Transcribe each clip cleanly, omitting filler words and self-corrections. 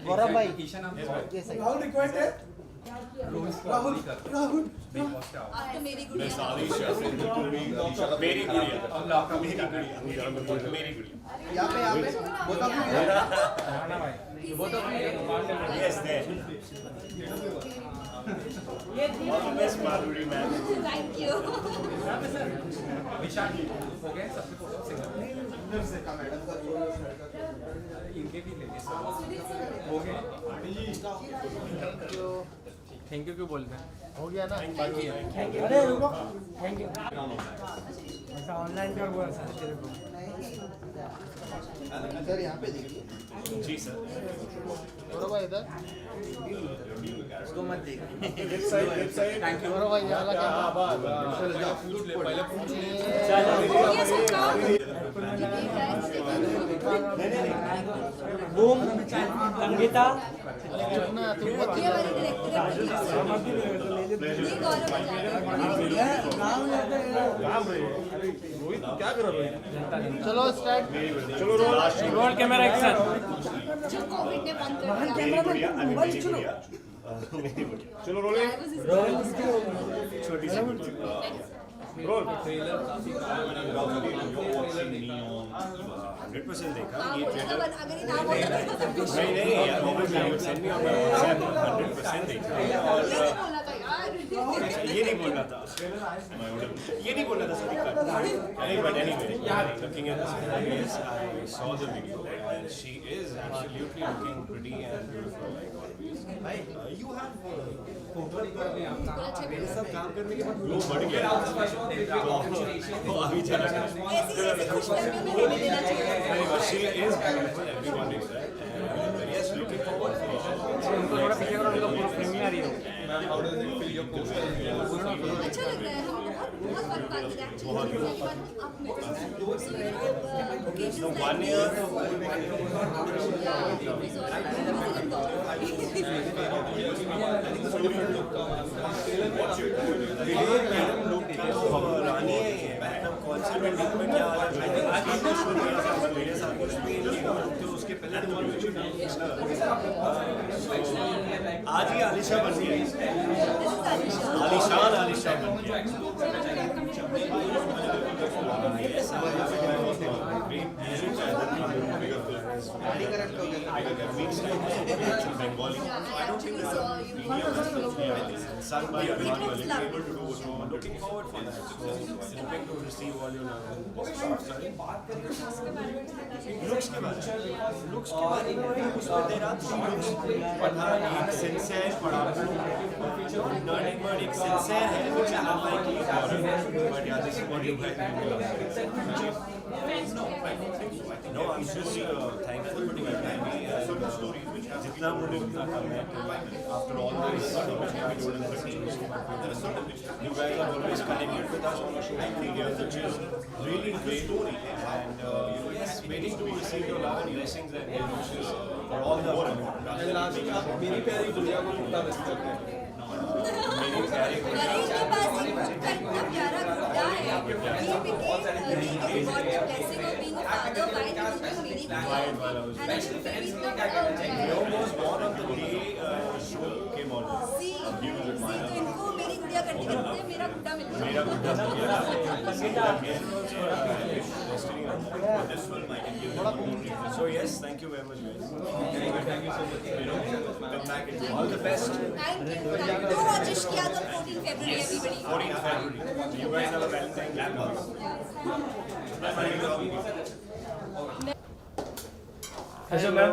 गौरव भाई राहुल रिक्वेस्ट है राहुल राहुल आप तो मेरी गुड़िया मेरी गुड़िया मेरी गुड़िया यहाँ पे both of you yes there all the best Madhuri ma'am thank you विशाल हो गए सबके फोटो इनके भी लेंगे हो गए थैंक यू क्यों बोलते हैं हो गया ना अरे रुको थैंक यू ऐसा ऑनलाइन कर हुआ सर तेरे को सर यहाँ पे देखिए जी सर गौरव भाई इधर उसको मत देख लेफ्ट साइड थैंक यू गौरव भाई यहाँ लगा पहले पूछ ले बूम अंकिता ना तुम मत ये वाली डायरेक्टर ये गौरव रोहित क्या कर रहा है चलो स्टार्ट चलो रोल कैमरा एक्शन जो कोविड ने बंद कर दिया मेरी गुड़िया मेरी गुड़िया मेरी गुड़िया चलो रोलिंग छोटी सी रोल 100% देखा ये मतलब ट्रेलर अगर ये ना बोला नहीं नहीं यार obviously you send me on my WhatsApp 100% देखा और ये नहीं बोलना था यार ये नहीं बोलना था ये नहीं बोलना था sir but anyway looking at this yes I saw the video and she is absolutely looking pretty and beautiful like always you have मेरे सब काम ग्लो बढ़ गया तो अभी चला ऐसी खुश करने में नहीं देना चाहिए she is beautiful everyone is right and yes looking forward थोड़ा पीछे करो उनको पूरा फ्रेम में आ रही हो अच्छा लग रहा है हम बहुत फन बात है एक्चुअली आप मेरे साथ no 1 year रानी है मैडम कौन से मीटिंग में क्या मेरे साथ कुछ भी तो उसके पहले आज ही आलिशा बन गई आलिशान आलिशा बन गई Bengali. I don't think there's a media son by Abhiman Malik able to do what you want. Looking forward for that. So hoping to receive all your love. Looks के बारे में उसमें there are 3 looks. पठान एक sincere पढ़ाकू Nordic bird एक sincere है which I like it but yeah this is what you guys no I'm just thankful to my family and जितना मुझे उतना कम है after all this you guys are always connected with us on social media which is really great and yes waiting to receive your love and blessings and wishes for all the मेरी प्यारी गुड़िया को कितना miss करते हैं मेरी प्यारी अरे इनके पास इतना प्यारा गुड्डा है he became got the blessing of being a father by the मेरी गुड़िया and इतना बड़ा हो गया Leo was born on the day show came on. सी इनको मेरी गुड़िया करते करते मेरा गुड्डा मिल गया मेरा गुड्डा मिल गया this one I can give you. So yes, thank you very much guys. Thank you so much. Come back and all the best. Thank you तो रजिश किया तो 14 फरवरी everybody 14th February. You guys have a Valentine Day. अच्छा ma'am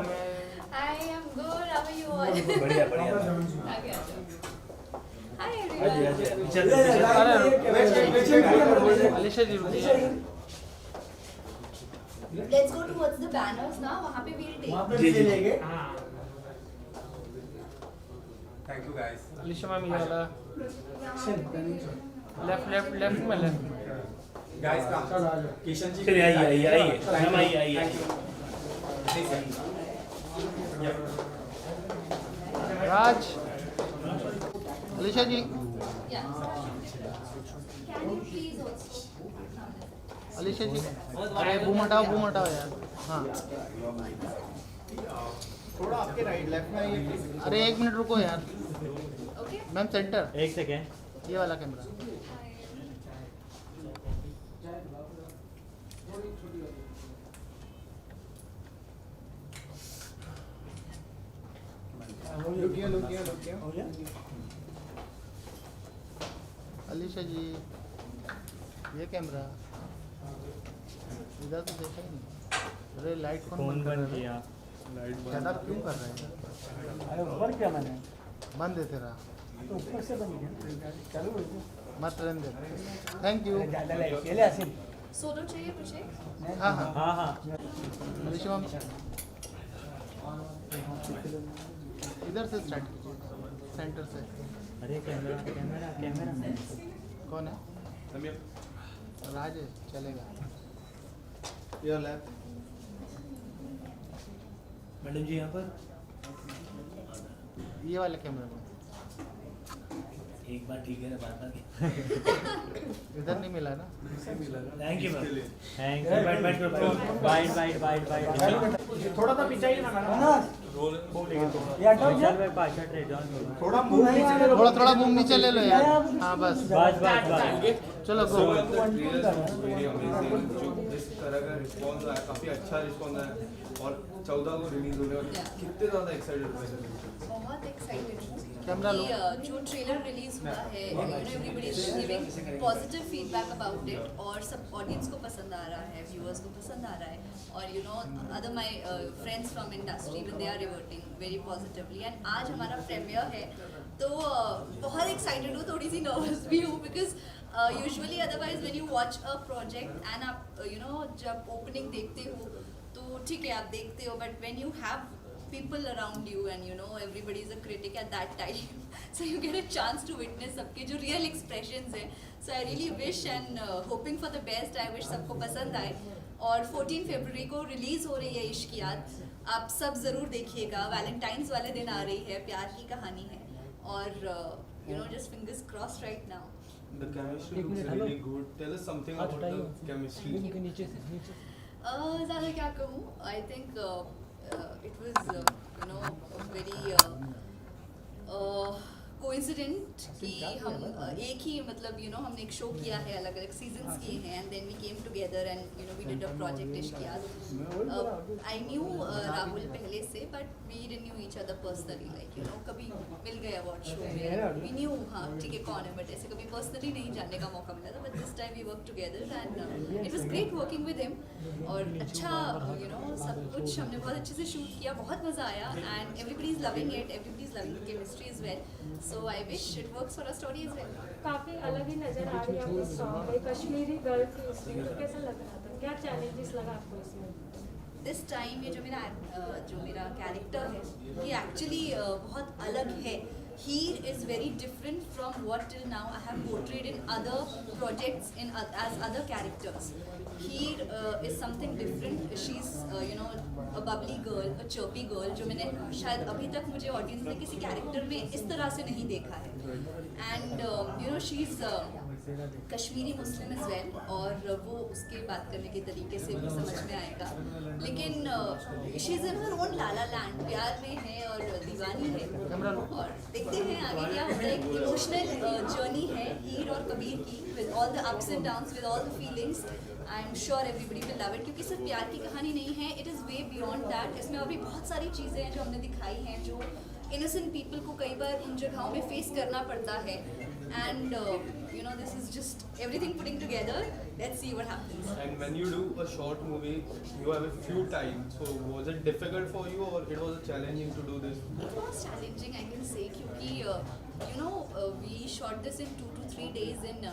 I am good. How are you all? बढ़िया बढ़िया Hi everyone. Alisha ji Let's go towards the banners now. वहाँ पे we'll take. जी जी लेंगे thank you guys Alisha ma'am ये वाला left में left guys का किशन जी चलिए आइए मैम आइए राज अलीशा जी Yeah. Can you please also? Alisha जी अरे बूम हटाओ यार हाँ थोड़ा आपके राइट लेफ्ट में आइए प्लीज। अरे 1 मिनट रुको यार Okay. मैम सेंटर एक सेकेंड ये वाला कैमरा लुक हियर। हो गया अलीशा जी ये कैमरा इधर तो देखा ही नहीं अरे लाइट फोन बंद किया ज़्यादा क्यों कर रहे हैं अरे ऊपर क्या मैंने बंद है तेरा तो ऊपर से बंद किया चालू हो गया मत रहने दे थैंक यू ज़्यादा लाइट के लिए आसिम Solo चाहिए मुझे? हाँ हाँ हाँ हाँ अलीशा मैम इधर से स्टार्ट कीजिए सेंटर से अरे कैमरा कैमरा कैमरा कौन है राज है चलेगा योर लेफ्ट। मैडम जी यहाँ पर ये वाला कैमरा में एक बार ठीक है ना बात इधर नहीं मिला ना thank you ma'am thank you बाइट थोड़ा सा पीछे ही ना मैडम। चल भाई पाछा ट्रेड ऑन करो थोड़ा मूव नीचे ले लो। थोड़ा मुंह नीचे ले लो यार हाँ बस बस चलो गो जिस तरह का रिस्पॉन्स आया काफी अच्छा रिस्पॉन्स आया और 14 को रिलीज होने वाली है। कितने ज्यादा एक्साइटेड हो बहुत एक्साइटेड हूँ कैमरा लो कि जो ट्रेलर रिलीज हुआ है everybody is giving positive feedback about it और सब ऑडियंस को पसंद आ रहा है व्यूअर्स को पसंद आ रहा है और you know other my friends from industry when they are reverting very positively and आज हमारा प्रीमियर है तो बहुत एक्साइटेड हूँ थोड़ी सी नर्वस भी हूँ because usually otherwise when you watch a project and आप यू नो जब ओपनिंग देखते हो तो ठीक है आप देखते हो but when you have people around you and you know everybody is a critic at that time so you get a chance to witness सबके जो real expressions हैं so I really wish and hoping for the best I wish सबको पसंद आए और 14 फरवरी को release हो रही है इश्कियात आप सब ज़रूर देखिएगा वैलेंटाइंस वाले दिन आ रही है प्यार की कहानी है और you know just fingers crossed right now The chemistry looks really good. Tell us something about the chemistry. ज़्यादा क्या कहूँ I think it was you know very coincident कि हम एक ही मतलब यू नो हमने एक शो किया है अलग अलग सीजन्स किए हैं and then we came together and you know we did a project इश्कियात आई न्यू राहुल पहले से but we didn't knew each other personally like you know कभी मिल गए अवार्ड शो में वी न्यू हाँ ठीक है कौन है बट ऐसे कभी पर्सनली नहीं जानने का मौका मिला था but this time we work together and it was great working with him और अच्छा यू नो सब कुछ हमने बहुत अच्छे से शूट किया बहुत मज़ा आया and everybody is loving it everybody is loving the chemistry is well so I wish it works for our story as well. काफी अलग ही नजर आ रही है आपको सॉन्ग में कश्मीरी गर्ल की हिस्ट्री तो कैसा लग रहा था क्या चैलेंजेस लगा आपको इसमें This time ये जो मेरा कैरेक्टर है ये एक्चुअली बहुत अलग है Heer is very different from what till now I have portrayed in other projects as other characters. Heer is something different. She's you know a bubbly girl, a chirpy girl जो मैंने शायद अभी तक मुझे audience ने किसी character में इस तरह से नहीं देखा है. And you know she's Kashmiri Muslim is well और वो उसके बात करने के तरीके से भी समझ में आएगा लेकिन she is in her own Lala land प्यार में है और दीवानी है और देखते हैं आगे क्या होता है एक इमोशनल जर्नी है हीर और कबीर की with all the ups and downs with all the feelings I am sure everybody will love it क्योंकि सिर्फ प्यार की कहानी नहीं है it is way beyond that इसमें और भी बहुत सारी चीज़ें हैं जो हमने दिखाई हैं जो इनोसेंट पीपल को कई बार उन जगहों में फेस करना पड़ता है and you know this is just everything putting together let's see what happens And when you do a short movie, you have a few time. So was it difficult for you, or it was challenging to do this? it was challenging I can say क्योंकि you know we shot this in 2 to 3 days in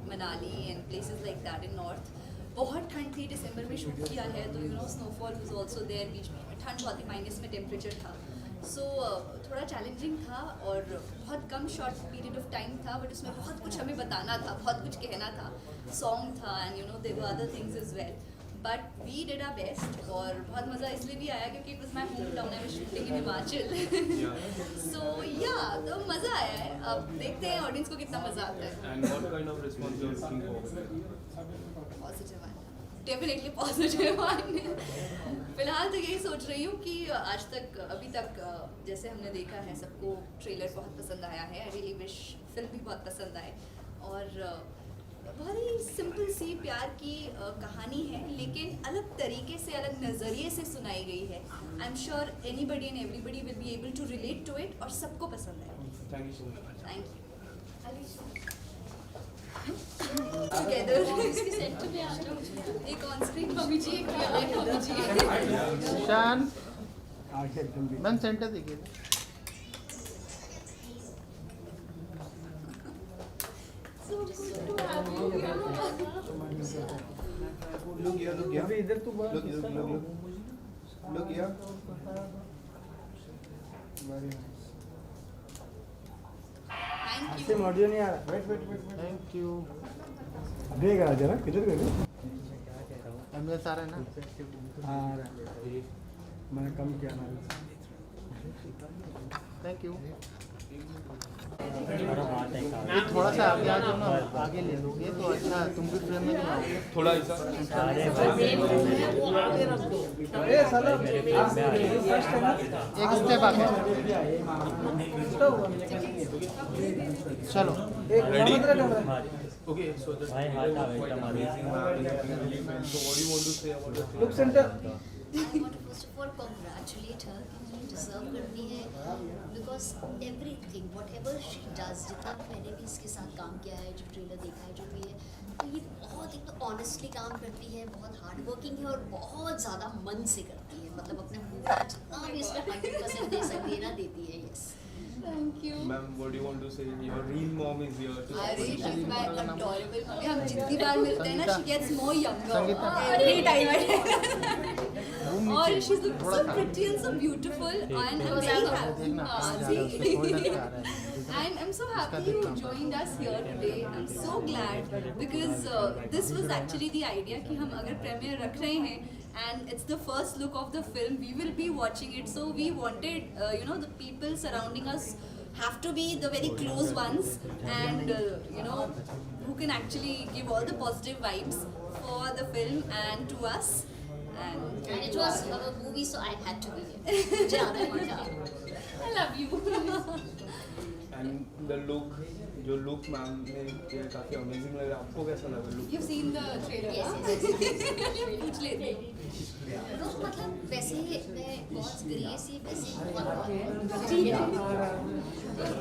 Manali and places like that in north बहुत ठंड थी दिसंबर में shoot किया है तो you know snowfall was also there बीच में ठंड बहुत थी माइनस में टेम्परेचर था सो थोड़ा चैलेंजिंग था और बहुत कम शॉर्ट पीरियड ऑफ टाइम था बट उसमें बहुत कुछ हमें बताना था बहुत कुछ कहना था सॉन्ग था and you know there were other things is well but we did our best और बहुत मज़ा इसलिए भी आया क्योंकि it was my home town, I was shooting in Himachal so या तो मज़ा आया है। अब देखते हैं ऑडियंस को कितना मज़ा आता है। And what kind of response you are looking for? Positive one, definitely positive one. फिलहाल तो यही सोच रही हूँ कि आज तक अभी तक जैसे हमने देखा है सबको ट्रेलर बहुत पसंद आया है। आई रियली विश फिल्म भी बहुत पसंद आए और बहुत ही सिंपल सी प्यार की कहानी है लेकिन अलग तरीके से, अलग नज़रिए से सुनाई गई है। I am sure anybody and everybody will be able to relate to it और सबको पसंद आएगी। Thank you so much. Thank you. एक ऑन स्क्रीन मम्मी जी, एक real life mummy ji. Ishaan ma'am centre देखिए। So good to have you here. Look here, look here. इधर तू बोल। Look here, look here. Look here. Very nice. Thank ऐसे you. Audio नहीं आ रहा। Wait, wait, wait, wait. Thank you. देख रहा जरा किधर गए? एमएस आ रहा है ना? आ रहा है। मैंने कम किया ना। Thank you. थोड़ा सा आगे आ जाओ ना, आगे ले लोगे तो अच्छा, तुम भी फ्रेम में नहीं आओगे। थोड़ा ऐसा ए साला एक स्टेप आगे चलो। ready? Okay, so the trailer was quite amazing. So what do you want to say about the trailer? Look center. I want to first of all congratulate her कि डिजर्व करती है because everything what ever she does, जितना मैंने भी इसके साथ काम किया है, जो ट्रेलर देखा है, जो भी है, तो ये बहुत एक तो ऑनेस्टली काम करती है, बहुत हार्ड वर्किंग है और बहुत ज़्यादा मन से करती है। मतलब अपने मुँह का जितना भी इसमें 100% दे सकती है ना, देती है। Yes, thank you. Ma'am, what do you want to say? Your real mom is here. to अरे support you. she's my adorable mummy। हम जितनी बार मिलते हैं ना, she gets more younger Sangeeta. every time। Room और नीचे she's looking थोड़ा so सा pretty and so beautiful and I'm very happy। देखना हाँ, कहाँ जा रहा है, see? उसका शोल्डर पे आ रहा है। I'm so happy you joined us here today। I'm so glad because this was actually the idea कि हम अगर premiere रख रहे हैं and it's the first look of the film, we will be watching it, so we wanted you know, the people surrounding us have to be the very close ones and you know, who can actually give all the positive vibes for the film and to us and and it was a movie so I had to be here। मुझे आना है, मजा आया। I love you। And the look, जो look ma'am ने किया काफी amazing लग रहा है। आपको कैसा लगा look? You've seen the trailer? Yes, yes, पूछ लेते हैं। लोग मतलब वैसे मैं गॉड्स ग्रेस ही वैसे बहुत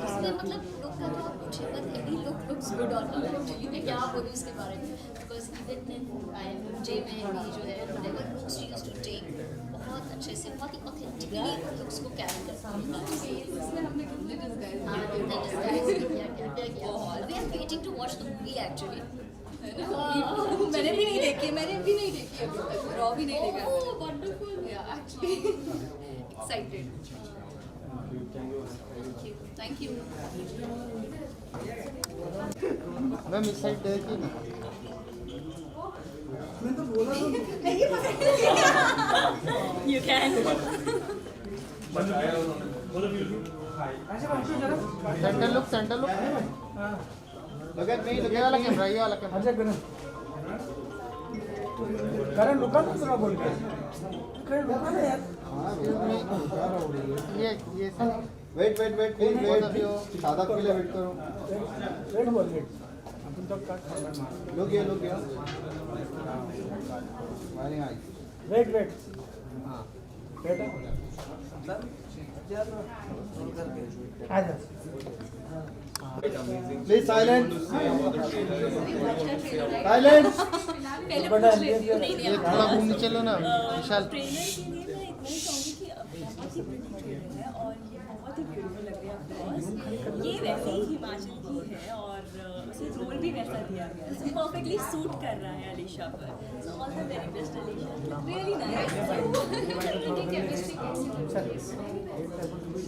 उसमें मतलब लुक का तो आप पूछिए मत, any look looks good on me. Actually मैं क्या बोलूँ इसके बारे में, बिकॉज इवन मुझे में भी जो है whatever looks she used to take, बहुत अच्छे से, बहुत ही ऑथेंटिकली लुक्स को कैरी करती है। इसमें हमने कितने disguise हाँ, किए थे। क्या we are waiting to watch the movie actually. मैंने भी नहीं देखी, मैंने भी नहीं देखी अभी तक, रॉ भी नहीं देखा। Oh wonderful. Yeah, actually excited। Thank you। Ma'am इस साइड देखिए ना। You can। बताया उन्होंने। Centre look. Look at me, look ये at वाला me. कैमरा, ये वाला कैमरा। अच्छा करण रुका ना थोड़ा बोल के। करण रुका ना यार। हाँ, ये sir Wait, wait, wait, please wait. सादा के लिए wait करो. वेट बोल वेट। अपन तो कट करना। Look here, look here. Very nice. Wait wait. हाँ. बेटा। आजा। Quite amazing. Please silent. What do you want to say about the trailer? We watched the trailer। Silence. पहले पूछ लेती हूँ। नहीं ये थोड़ा घूम नीचे लो ना विशाल। ट्रेलर के लिए मैं इतना ही कहूँगी कि बहुत ही प्रिटी ट्रेलर है और ये बहुत ही ब्यूटीफुल लग रही है ऑफकोर्स। ये वैसे ही हिमाचल की है और उसे रोल भी वैसा दिया गया है, सो परफेक्टली सूट कर रहा है अलीशा पर। So all the very best Alisha, really nice.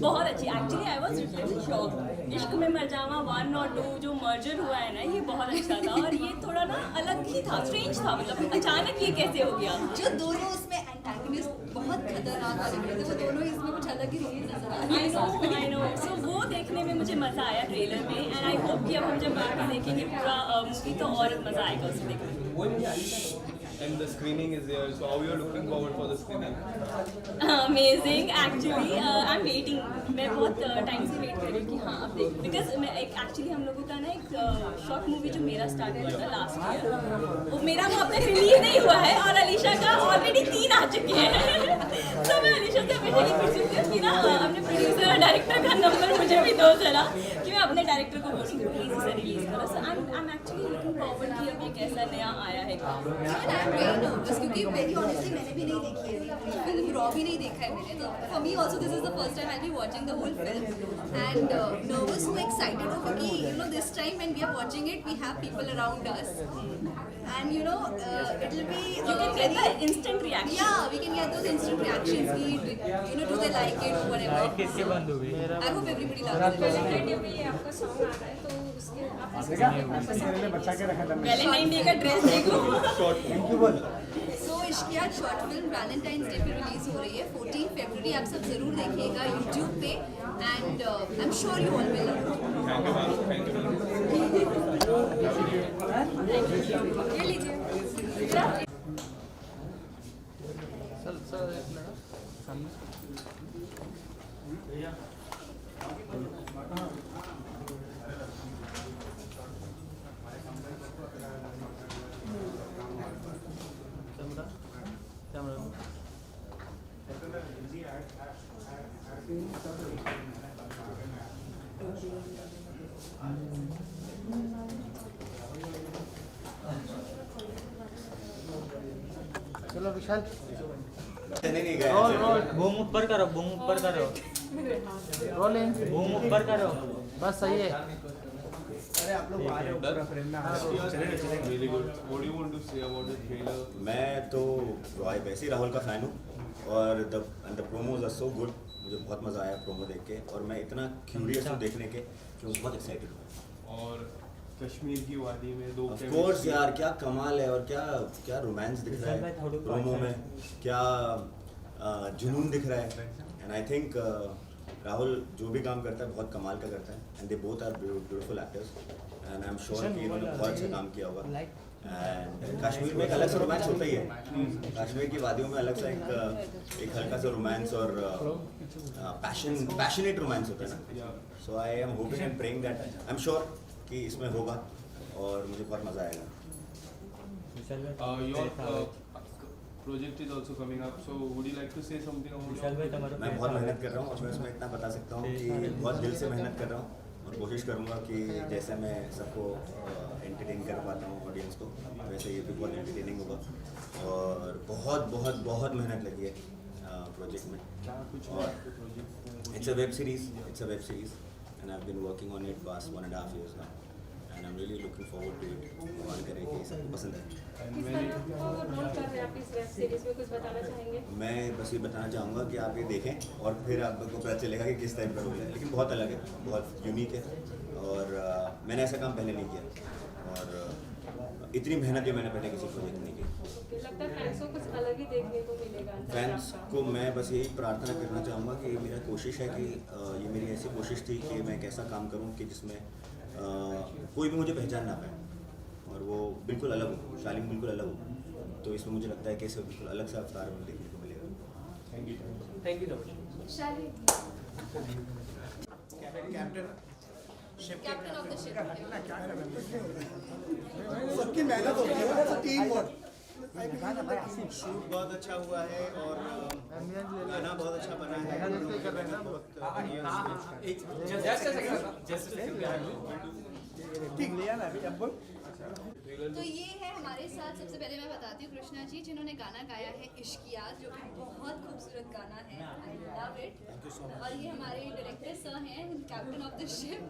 बहुत अच्छी, actually I was literally shock. इश्क में मर जावा 1 और 2 जो मर्जर हुआ है ना, ये बहुत अच्छा था और ये थोड़ा ना अलग ही था, स्ट्रेंज था, मतलब अचानक ये कैसे हो गया। जो दोनों उसमें एंटागनिस्ट बहुत खतरनाक लग रहे थे, वो दोनों इसमें कुछ अलग ही रोल नजर आ रहे आई नो। सो वो देखने में मुझे मज़ा आया ट्रेलर में एंड आई होप कि अब हम जब बाकी देखेंगे पूरा मूवी तो और मज़ा आएगा उसे देखने में। And the screening is there, so how you are looking forward for the screening? Amazing actually I am waiting. मैं बहुत टाइम से वेट कर रही हूँ कि हाँ अब देख, बिकॉज मैं एक एक्चुअली हम लोगों का ना एक शॉर्ट मूवी जो मेरा स्टार्ट हुआ था लास्ट ईयर, वो मेरा वो अपने रिलीज नहीं हुआ है और अलीशा का ऑलरेडी 3 आ चुके हैं। तो मैं अलीशा से हमेशा ये पूछती हूँ कि ना अपने प्रोड्यूसर और डायरेक्टर का नंबर मुझे भी दो जरा, कि मैं अपने डायरेक्टर को बोलूँ प्लीज़ इसे रिलीज करो। So I am actually looking forward कि अब ये कैसा नया आया है काम। बस क्योंकि वेरी ऑनेस्टली मैंने भी नहीं देखी है फिल्म, रॉ भी नहीं देखा है मैंने, तो for me also this is the first time I be watching the whole film and nervous हूँ, एक्साइटेड हूँ क्योंकि you know this time when we are watching it we have people around us and you know it will be You can get the instant reaction. Yeah, we can get those instant reactions कि you know do they like it or whatever. किसके बंद हो गई? I hope everybody loves it. Valentine में ये आपका song आ रहा है तो उसके आप वैलेंटाइन डे का ड्रेस देखो। So Ishqiya short film Valentine's Day पे रिलीज हो रही है 14 फरवरी। आप सब जरूर देखिएगा यूट्यूब पे and I am sure you all will love it. ये लीजिए। चल चल एक मिनट सामने कैमरा कैमरा चलो विशाल बूम ऊपर करो, बूम ऊपर करो, रोलिंग बूम ऊपर करो। बस सही है। अरे आप लोग आ रहे हो पूरा फ्रेम में। Really good. What do you want to say about the trailer? मैं तो वैसे ही राहुल का फ़ैन हूँ और the promos are so good. मुझे बहुत मज़ा आया प्रोमो देख के और मैं इतना क्यूरियस हूँ देखने के कि मैं बहुत एक्साइटेड हूँ। और कश्मीर की वादी में 2 ऑफ कोर्स यार, क्या कमाल है और क्या क्या रोमांस दिख रहा है प्रोमो में, क्या जुनून दिख रहा है। एंड आई थिंक राहुल जो भी काम करता है बहुत कमाल का करता है and they both are beautiful actors and I am sure कि इन्होंने बहुत अच्छा काम किया होगा। एंड कश्मीर में एक अलग सा रोमांस होता ही है, कश्मीर की वादियों में अलग सा एक हल्का सा रोमांस और पैशनेट रोमांस होता है ना। So I am hoping and praying that I am sure कि इसमें होगा और मुझे बहुत मज़ा आएगा। Your project is also coming up, so would you like to say something about it? मैं बहुत मेहनत कर रहा हूँ और मैं इसमें इतना बता सकता हूँ कि बहुत दिल से मेहनत कर रहा हूँ और कोशिश करूँगा कि जैसे मैं सबको एंटरटेन कर पाता हूँ ऑडियंस को, वैसे ये भी बहुत एंटरटेनिंग होगा और बहुत बहुत बहुत मेहनत लगी है प्रोजेक्ट में। और it's a web series and I have been working on it past 1.5 years now and I'm really looking forward to it। भगवान करे कि सबको पसंद है। किस तरह आपको रोल कर रहे हैं आप इस वेब सीरीज में, कुछ बताना चाहेंगे? मैं बस ये बताना चाहूँगा कि आप ये देखें और फिर आपको पता चलेगा कि किस टाइप का रोल है, लेकिन बहुत अलग है, बहुत यूनिक है और मैंने ऐसा काम पहले नहीं किया और इतनी मेहनत भी मैंने पहले किसी प्रोजेक्ट में नहीं की। लगता है फैंस को कुछ अलग ही देखने को मिलेगा। फैंस को मैं बस यही प्रार्थना करना चाहूँगा कि मेरा कोशिश है कि ये मेरी ऐसी कोशिश थी कि मैं एक ऐसा काम करूँ कि जिसमें कोई भी मुझे पहचान ना पाए और वो बिल्कुल अलग हो, शालीन बिल्कुल अलग हो। तो इसमें मुझे लगता है कि इसे बिल्कुल अलग सा अवतार में देखने को मिलेगा। Thank you. Captain of the ship. सबकी मेहनत होती है, टीम वर्क। शूट बहुत अच्छा हुआ है और गाना बहुत अच्छा बना है। Just a second. तो ये है हमारे साथ, सबसे पहले मैं बताती हूँ कृष्णा जी, जिन्होंने गाना गाया है इश्कियात, जो कि बहुत खूबसूरत गाना है, आई लव इट। और ये हमारे डायरेक्टर सर हैं, captain of the ship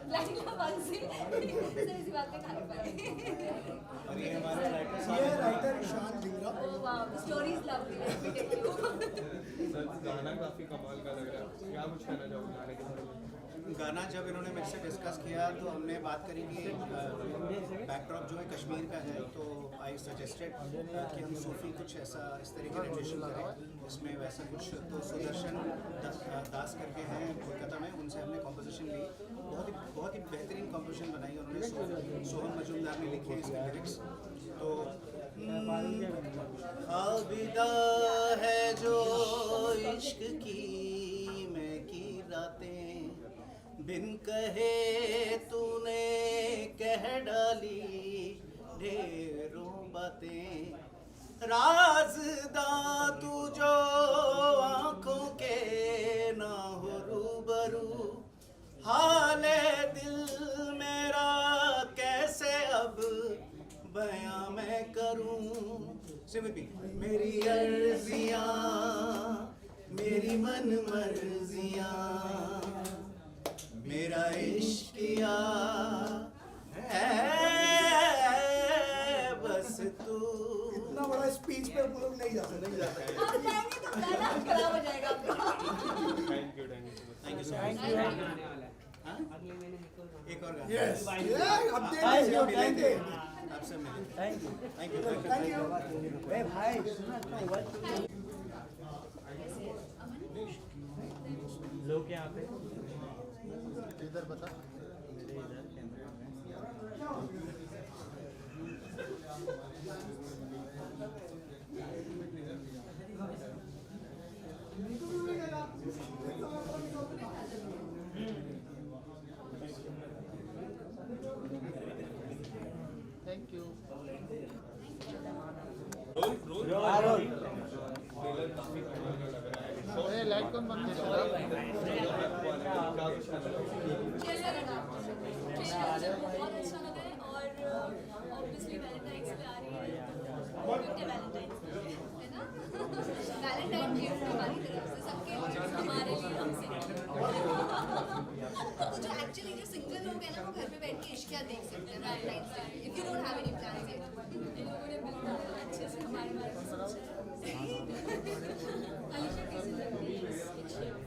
platinum Bansi, sir इसी बात पे खाने पाए। और ये हमारे writer Ishaan Dhingra. Oh wow, the story is lovely, let me tell you. Sir गाना काफी कमाल का लग रहा है, क्या कुछ कहना चाहोगे गाने के बारे में? गाना जब इन्होंने मेरे से डिस्कस किया तो हमने बात करी कि बैकड्रॉप जो है कश्मीर का है, तो आई सजेस्टेड कि हम सूफी कुछ ऐसा इस तरीके का रेडिएशन करें इसमें वैसा कुछ। तो सुदर्शन दास करके हैं कोलकाता में, उनसे हमने कॉम्पोजिशन ली, बहुत ही बेहतरीन कॉम्पोजिशन बनाई उन्होंने। सोहन मजूमदार ने लिखे इसके लिरिक्स। तो आबिदा है जो इश्क की मैं की रातें, बिन कहे तूने कह डाली ढेरों बातें, राज़दां तू जो आँखों के ना हो रूबरू, हाले दिल मेरा कैसे अब बयां मैं करूं। सिमरती मेरी अर्जियां मेरी मन मर्जियां, मेरा इश्किया है बस तू। इतना बड़ा स्पीच पे हम लोग नहीं जा सकते। आप जाएंगे तो गाना खराब हो जाएगा आपका। Thank you thank you so much. एक और गाना। यस आपसे मिलेंगे। Thank you thank you. ए भाई सुना तो लोग यहाँ पे इधर बता, मेरे इधर कैमरा में। Thank you. लाइट कौन बंद कर रहा है? बहुत अच्छा लगा है। और ऑब्वियसली वैलेंटाइंस पे आ रही है, वैलेंटाइंस है ना, वैलेंटाइन गिफ्ट हमारी तरफ से सबके लिए, हमारे लिए हमसे। तो जो एक्चुअली जो सिंगल लोग हैं ना, वो घर पे बैठ के इश्किया देख सकते हैं Valentine's Day, if you don't have any plans yet. इन लोगों ने बिल्कुल अच्छे से हमारे बारे में सोचा है। अलीशा कैसी लग रही है इस पिक्चर में?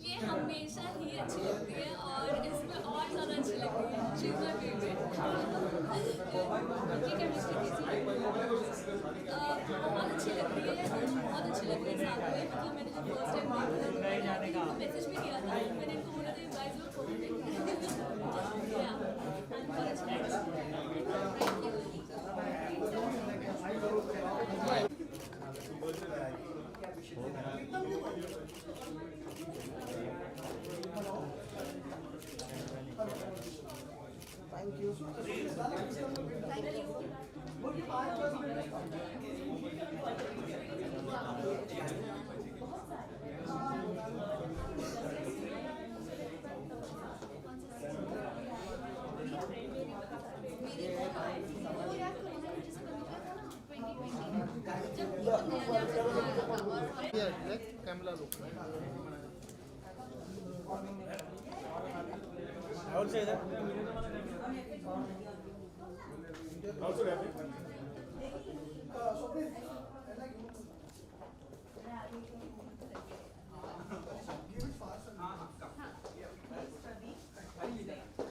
ये हमेशा ही अच्छी लगती है और इसमें और ज़्यादा अच्छी लगती है। She is my favourite. ये केमिस्ट्री कैसी लग रही है? बहुत अच्छी लग रही है, बहुत अच्छी लग रही है साथ में। मतलब मैंने जब फर्स्ट टाइम देखा तो मैसेज भी किया था, मैंने इनको बोला था यू गाइस लुक परफेक्ट। या बहुत अच्छा लगा। Thank you. कैमरा लुक और से इधर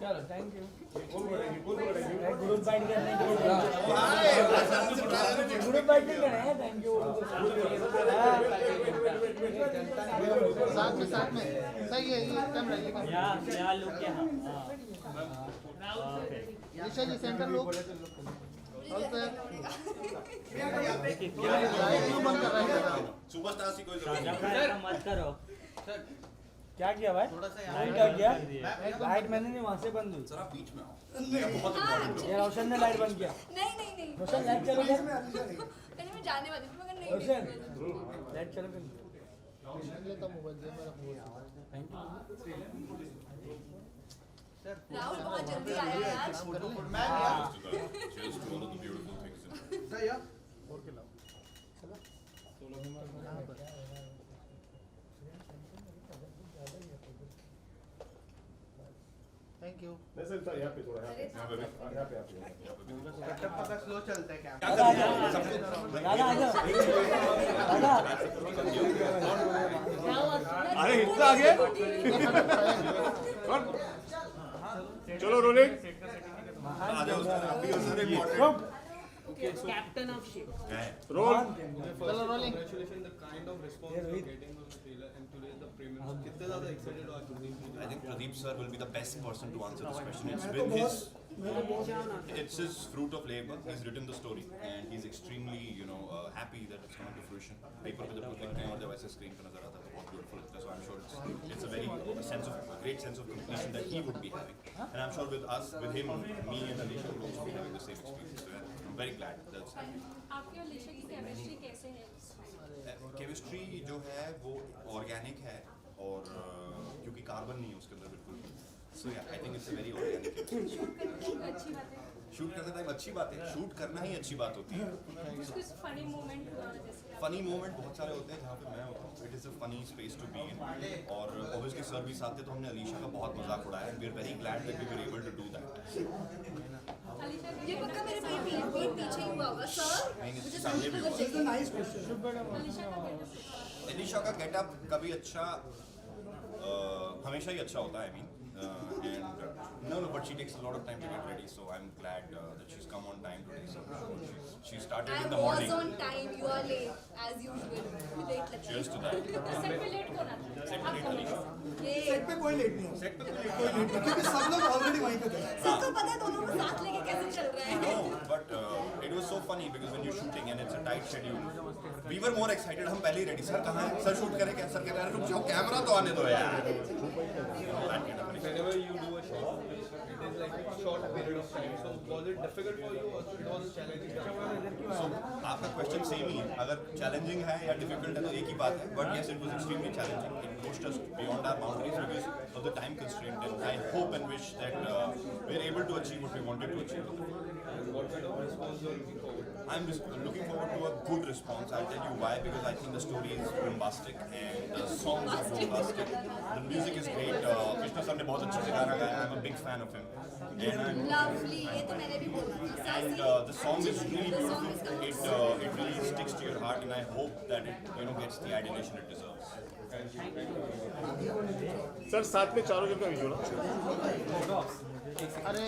चलो थैंक यू। ग्रुप बाइट करने के लिए ग्रुप बाइटिंग करना है। Thank you. साथ में सही है ये कैमरा, ये यहाँ लुक क्या? ईशा जी सेंटर लुक। और बंद कर रहा है सुपरस्टार सी कोई जरूरत मत करो। क्या किया भाई? लाइट क्या किया? लाइट मैंने नहीं, वहाँ से बंद हुई। जरा बीच में आओ। ये रोशन ने लाइट बंद किया। नहीं रोशन लाइट चलो क्या? पहले मैं जाने वाली थी मगर नहीं। रोशन लाइट चलो क्या? लेता मोबाइल दे मेरा फोन। Thank you. राहुल बहुत जल्दी आया यार। Cheers to all of the beautiful things. Thank you. पता स्लो चलता है क्या? दादा आ जाओ। अरे इतना आगे चलो rolling captain of ship. Roll चलो rolling. Congratulations, the kind of response you're getting on the trailer and today the premiere. कितने ज़्यादा excited हो आज Pradeep ji? I think Pradeep sir will be the best person to answer this question. It's his fruit of labor. He's written the story and he's extremely, happy that it's coming to fruition. Paper पे जब कुछ लिखते हैं और जब ऐसे screen पे नजर आता है तो बहुत beautiful लगता है. So I'm sure it's a great sense of completion that he would be having. And I'm sure with us, with him, me and Alicia will also be having the same experience. So yeah, I'm very glad that's happening. आपकी और लीशा की chemistry कैसे है? Chemistry जो है वो organic है और क्योंकि कार्बन नहीं है उसके अंदर बिल्कुल. सो या I think it's a very organic. अच्छी बात है। शूट करते टाइम अच्छी बात है. शूट करना ही अच्छी बात होती है. कुछ फनी मोमेंट हुआ जैसे फनी मोमेंट बहुत सारे होते हैं जहाँ पे मैं होता हूँ. It is a funny space to be in और ऑब्वियसली सर भी साथ थे तो हमने अलीशा का बहुत मजाक उड़ाया and we are very glad that we were able to do that. ये पक्का मेरे पीठ पीछे ही हुआ होगा सर। मुझे सामने भी हुआ. अलीशा अलीशा का गेटअप का गेटअप कभी अच्छा हमेशा ही अच्छा होता है. I mean no, but she takes a lot of time to get ready, so I'm glad that she's come on time today. So she started in the morning. I was on time, you are late as usual. Late लगता है। Cheers to that. Set पे late कौन आता है? Set पे late Alisha. ये पे कोई लेट नहीं है Set पे कोई लेट नहीं है. क्योंकि सब लोग ऑलरेडी वहीं पे थे. सबको पता है दोनों को साथ लेके कैसे चल रहे हैं। No, but it was so funny because when you're shooting and it's a tight schedule, we were more excited. हम पहले ही ready. सर कहाँ है? सर शूट करें क्या? सर कह रहे हैं रुक जाओ कैमरा तो आने दो यार. Whenever you do a short, it is like a short period of time. So was it difficult for you or it was challenging? So आपका क्वेश्चन सेम ही है. अगर चैलेंजिंग है या डिफिकल्ट है तो एक ही बात है. But yes, it was extremely challenging. It pushed us beyond our boundaries because of the time constraint. And I hope and wish that we're able to achieve what we wanted to achieve. What kind of response you are looking forward to? I'm just looking forward to a good response. I'll tell you why, because I think the story is bombastic and the songs are bombastic. The music is great. Krishna sir ने बहुत अच्छे से गाना गाया. I'm a big fan of him. Lovely, ये तो मैंने भी बोला था। And the song is really beautiful. It really sticks to your heart, and I hope that it gets the adulation it deserves. Sir साथ में चारों जगह विजुअल. अरे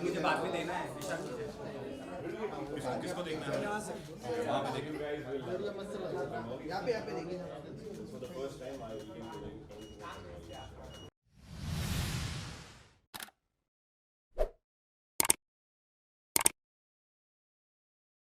मुझे बाद में देना है. किसको देखना है? वहाँ पे देखना. यहाँ पे देखिए. For the first time I will be doing